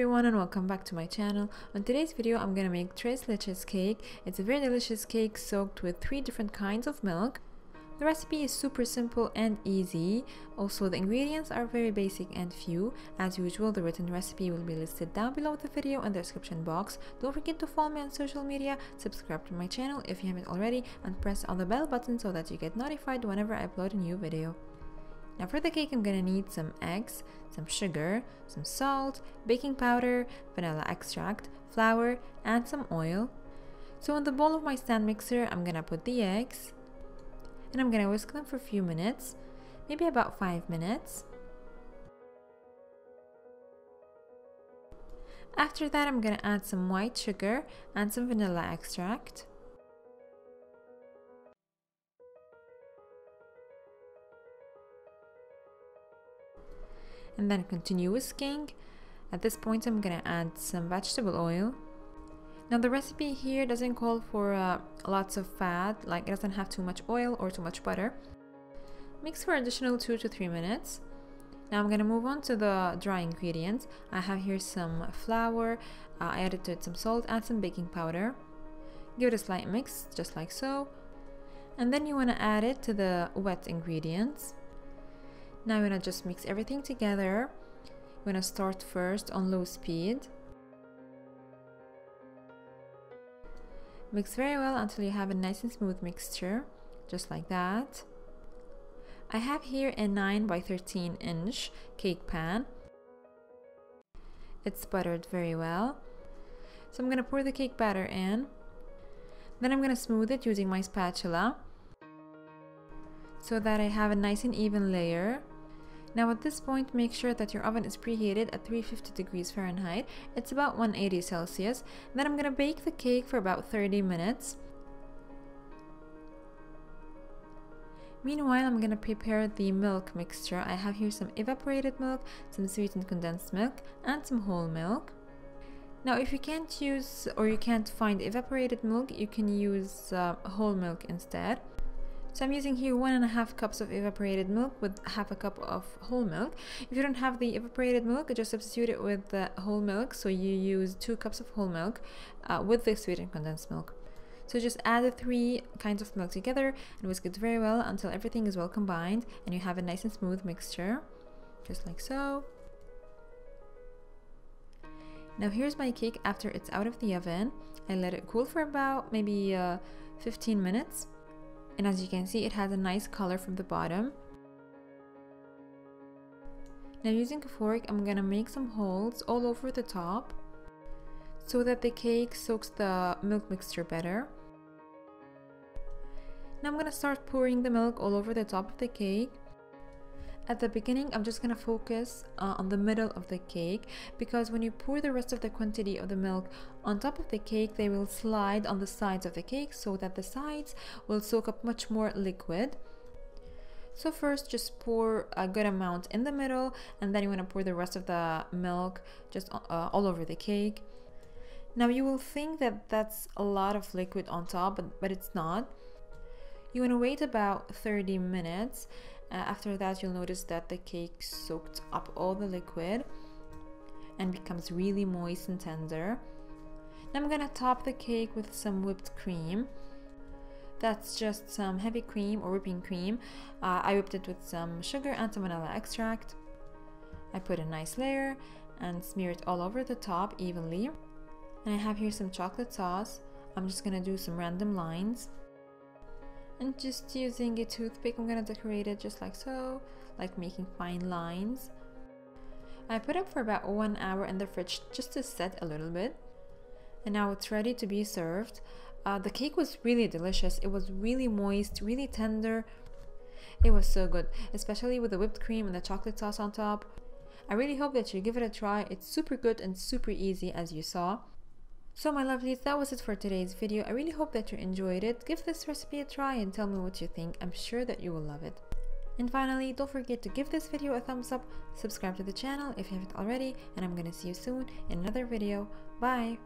everyone and welcome back to my channel. On today's video I'm gonna make Leches cake. It's a very delicious cake soaked with 3 different kinds of milk. The recipe is super simple and easy. Also, the ingredients are very basic and few. As usual, the written recipe will be listed down below the video in the description box. Don't forget to follow me on social media, subscribe to my channel if you haven't already, and press on the bell button so that you get notified whenever I upload a new video. Now for the cake I'm gonna need some eggs, some sugar, some salt, baking powder, vanilla extract, flour, and some oil. So in the bowl of my stand mixer I'm gonna put the eggs and I'm gonna whisk them for a few minutes, maybe about 5 minutes. After that I'm gonna add some white sugar and some vanilla extract. And then continue whisking. At this point I'm gonna add some vegetable oil. Now the recipe here doesn't call for lots of fat, like it doesn't have too much oil or too much butter. Mix for additional 2 to 3 minutes. Now I'm gonna move on to the dry ingredients. I have here some flour, I added to it some salt and some baking powder. Give it a slight mix, just like so. And then you wanna add it to the wet ingredients. Now you want to just mix everything together. You want to start first on low speed. Mix very well until you have a nice and smooth mixture, just like that. I have here a 9 by 13 inch cake pan. It's buttered very well. So I'm going to pour the cake batter in. Then I'm going to smooth it using my spatula so that I have a nice and even layer. Now at this point, make sure that your oven is preheated at 350 degrees Fahrenheit. It's about 180 Celsius. Then I'm gonna bake the cake for about 30 minutes. Meanwhile, I'm gonna prepare the milk mixture. I have here some evaporated milk, some sweetened condensed milk, and some whole milk. Now if you can't use or you can't find evaporated milk, you can use whole milk instead. So I'm using here 1.5 cups of evaporated milk with half a cup of whole milk. If you don't have the evaporated milk, just substitute it with the whole milk. So you use 2 cups of whole milk with the sweetened condensed milk. So just add the 3 kinds of milk together and whisk it very well until everything is well combined and you have a nice and smooth mixture, just like so. Now here's my cake after it's out of the oven. I let it cool for about maybe 15 minutes. And as you can see, it has a nice color from the bottom. Now using a fork, I'm gonna make some holes all over the top so that the cake soaks the milk mixture better. Now I'm gonna start pouring the milk all over the top of the cake. At the beginning, I'm just gonna focus on the middle of the cake because when you pour the rest of the quantity of the milk on top of the cake, they will slide on the sides of the cake so that the sides will soak up much more liquid. So first, just pour a good amount in the middle and then you wanna pour the rest of the milk just all over the cake. Now you will think that that's a lot of liquid on top, but it's not. You wanna wait about 30 minutes. After that, you'll notice that the cake soaked up all the liquid and becomes really moist and tender. Now I'm gonna top the cake with some whipped cream. That's just some heavy cream or whipping cream. I whipped it with some sugar and some vanilla extract. I put a nice layer and smear it all over the top evenly. And I have here some chocolate sauce. I'm just gonna do some random lines. And just using a toothpick, I'm gonna decorate it just like so, like making fine lines. I put it for about 1 hour in the fridge just to set a little bit. And now it's ready to be served. The cake was really delicious. It was really moist, really tender. It was so good, especially with the whipped cream and the chocolate sauce on top. I really hope that you give it a try. It's super good and super easy, as you saw. So my lovelies, that was it for today's video. I really hope that you enjoyed it. Give this recipe a try and tell me what you think. I'm sure that you will love it. And finally, don't forget to give this video a thumbs up, subscribe to the channel if you haven't already, and I'm gonna see you soon in another video. Bye!